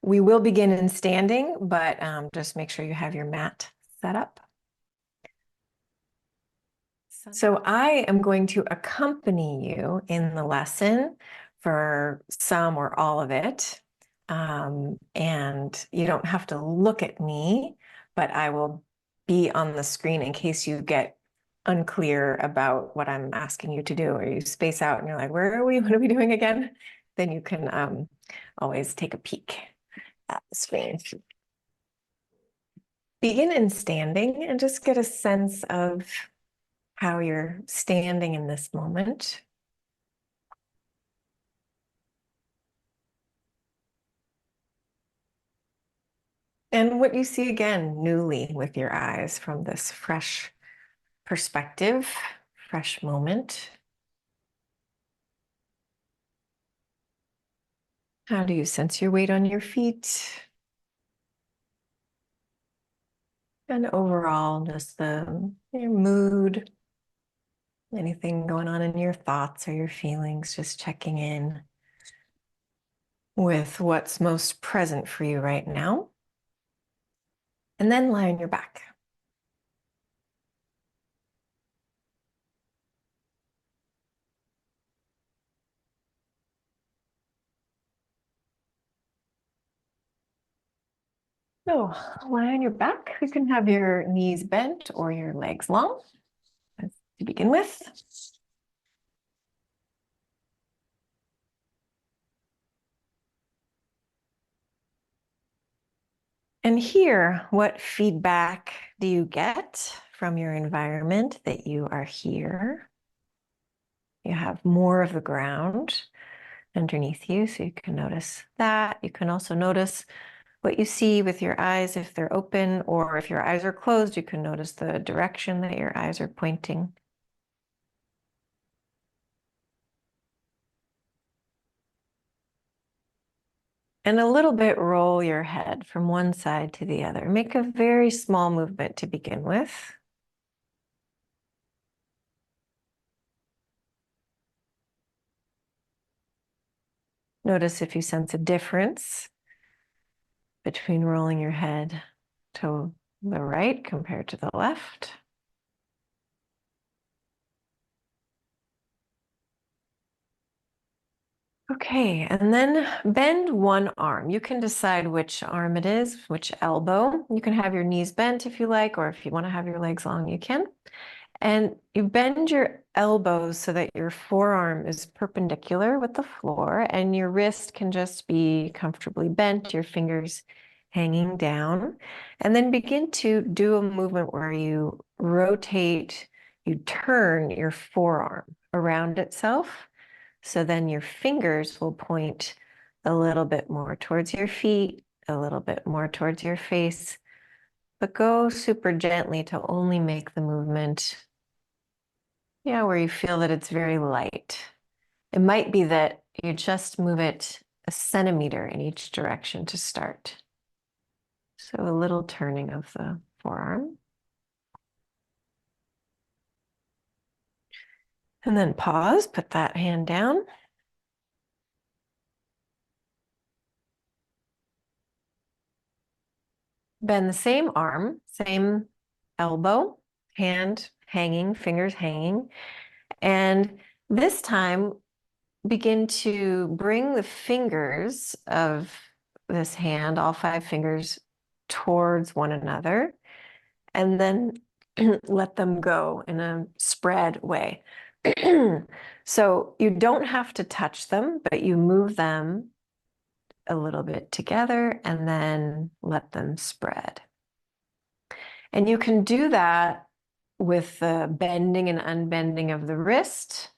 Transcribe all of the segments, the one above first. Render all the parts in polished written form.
We will begin in standing, but just make sure you have your mat set up. So I am going to accompany you in the lesson for some or all of it. And you don't have to look at me, but I will be on the screen in case you get unclear about what I'm asking you to do, or you space out and you're like, where are we? What are we doing again? Then you can always take a peek at the screen. Begin in standing and just get a sense of how you're standing in this moment. And what you see again newly with your eyes from this fresh perspective, fresh moment. How do you sense your weight on your feet? And overall, just your mood, anything going on in your thoughts or your feelings, just checking in with what's most present for you right now. And then lie on your back. So lie on your back. You can have your knees bent or your legs long to begin with. And here, what feedback do you get from your environment that you are here? You have more of the ground underneath you, so you can notice that. You can also notice what you see with your eyes if they're open, or if your eyes are closed, you can notice the direction that your eyes are pointing. And a little bit roll your head from one side to the other. Make a very small movement to begin with. Notice if you sense a difference between rolling your head to the right compared to the left. Okay, and then bend one arm. You can decide which arm it is, which elbow. You can have your knees bent if you like, or if you want to have your legs long, you can. And you bend your elbows so that your forearm is perpendicular with the floor, and your wrist can just be comfortably bent, your fingers hanging down. And then begin to do a movement where you rotate, you turn your forearm around itself. So then your fingers will point a little bit more towards your feet, a little bit more towards your face, but go super gently to only make the movement, where you feel that it's very light. It might be that you just move it a centimeter in each direction to start. So a little turning of the forearm. And then pause, put that hand down. Bend the same arm, same elbow, hand hanging, fingers hanging. And this time, begin to bring the fingers of this hand, all 5 fingers, towards one another, and then let them go in a spread way. So you don't have to touch them, but you move them a little bit together and then let them spread. And you can do that with the bending and unbending of the wrist.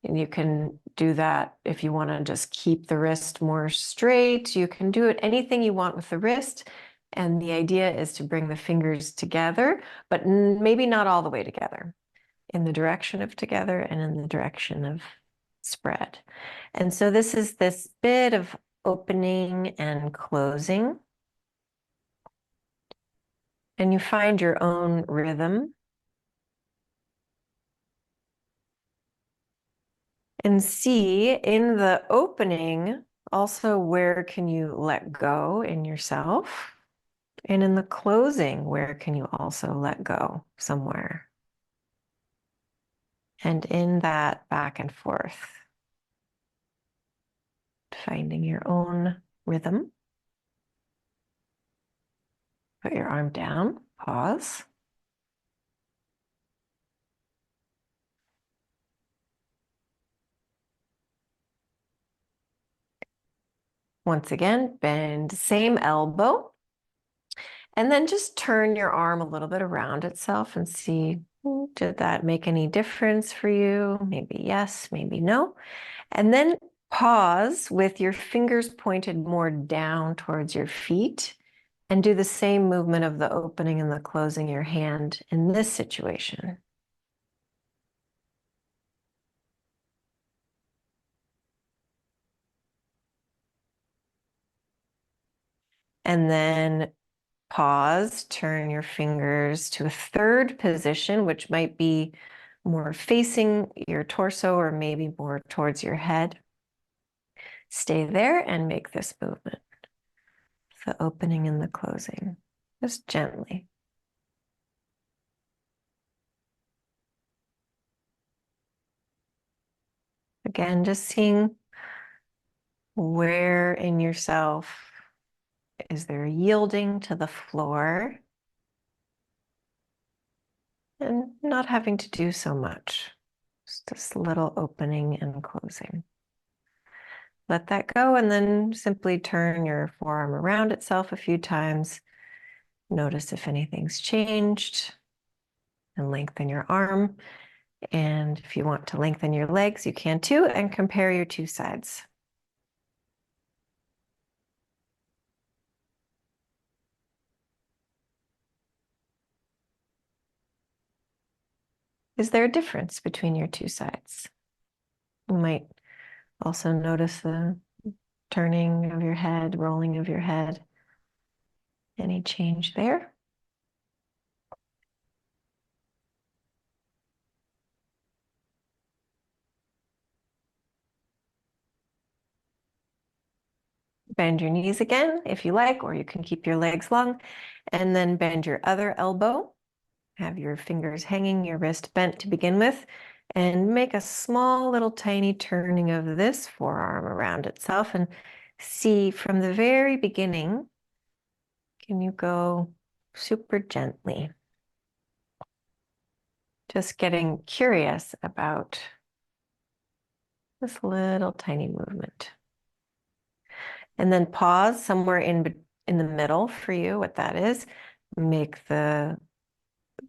And you can do that if you want to just keep the wrist more straight. You can do it anything you want with the wrist. And the idea is to bring the fingers together, but maybe not all the way together, in the direction of together and in the direction of spread. And so this is this bit of opening and closing. And you find your own rhythm. And see in the opening Also, where can you let go in yourself? And in the closing, where can you also let go somewhere? And in that back and forth, finding your own rhythm. Put your arm down, pause. Once again, bend same elbow. And then just turn your arm a little bit around itself and see, did that make any difference for you? Maybe yes, maybe no. And then pause with your fingers pointed more down towards your feet and do the same movement of the opening and the closing your hand in this situation. And then pause, turn your fingers to a third position, which might be more facing your torso or maybe more towards your head. Stay there and make this movement, the opening and the closing, just gently. Again, just seeing where in yourself is there yielding to the floor and not having to do so much. Just this little opening and closing. Let that go and then simply turn your forearm around itself a few times. Notice if anything's changed and lengthen your arm. And if you want to lengthen your legs, you can too, and compare your two sides. Is there a difference between your two sides? You might also notice the turning of your head, rolling of your head. Any change there? Bend your knees again if you like, or you can keep your legs long, and then bend your other elbow. Have your fingers hanging, your wrist bent to begin with, and make a small little tiny turning of this forearm around itself and see from the very beginning, can you go super gently? Just getting curious about this little tiny movement. And then pause somewhere in the middle for you, what that is. Make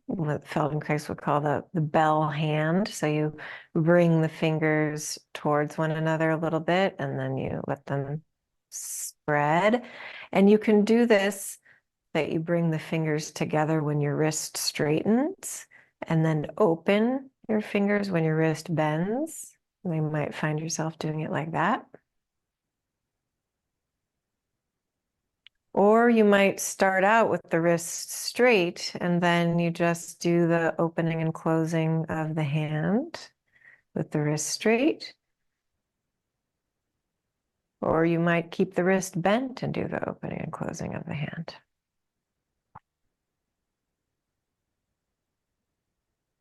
what Feldenkrais would call the bell hand. So you bring the fingers towards one another a little bit and then you let them spread. And you can do this, that you bring the fingers together when your wrist straightens and then open your fingers when your wrist bends. You might find yourself doing it like that. Or you might start out with the wrist straight and then you just do the opening and closing of the hand with the wrist straight. Or you might keep the wrist bent and do the opening and closing of the hand.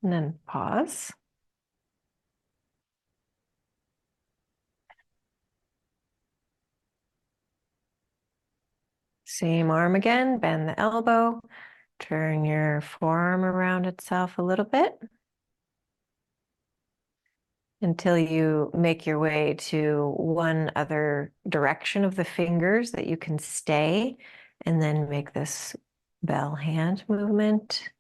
And then pause. Same arm again, bend the elbow, turn your forearm around itself a little bit until you make your way to one other direction of the fingers that you can stay, and then make this bell hand movement.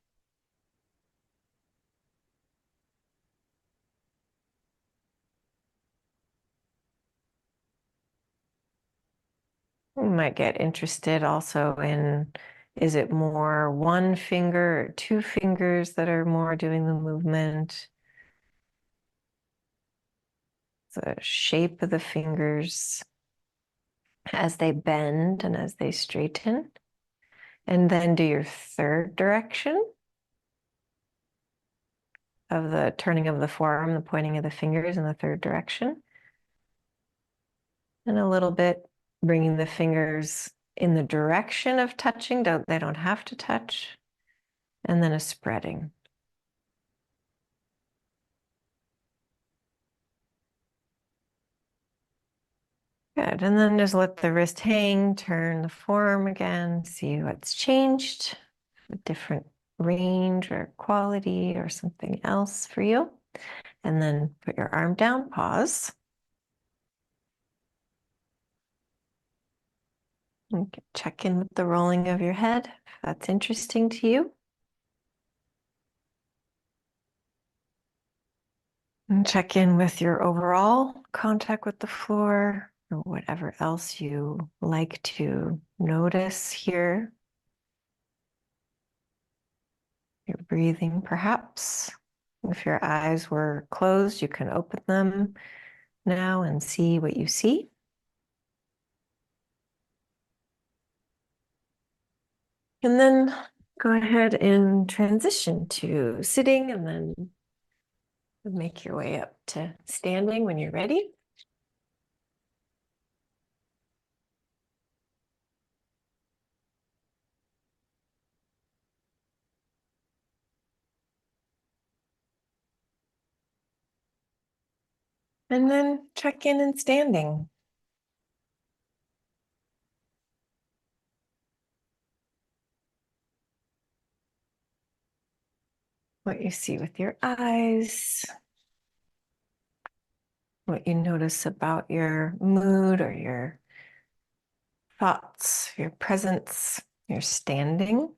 You might get interested also in, is it more one finger or two fingers that are more doing the movement? The shape of the fingers as they bend and as they straighten. And then do your third direction of the turning of the forearm, the pointing of the fingers in the third direction. And a little bit, bringing the fingers in the direction of touching. They don't have to touch. And then a spreading. Good. And then just let the wrist hang, turn the forearm again, see what's changed, a different range or quality or something else for you. And then put your arm down, pause. And check in with the rolling of your head if that's interesting to you. And check in with your overall contact with the floor or whatever else you like to notice here. Your breathing, perhaps. If your eyes were closed, you can open them now and see what you see. And then go ahead and transition to sitting and then make your way up to standing when you're ready. And then check in and standing. What you see with your eyes, what you notice about your mood or your thoughts, your presence, your standing.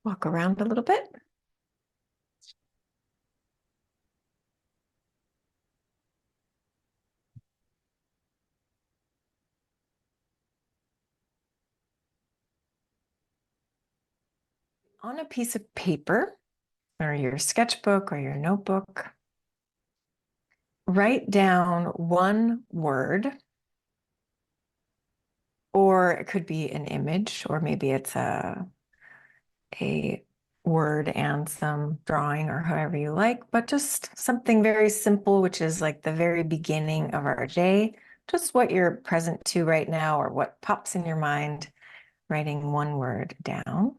Walk around a little bit. On a piece of paper or your sketchbook or your notebook, write down one word, or it could be an image, or maybe it's a word and some drawing or however you like, but just something very simple, which is like the very beginning of our day, just what you're present to right now or what pops in your mind, writing one word down.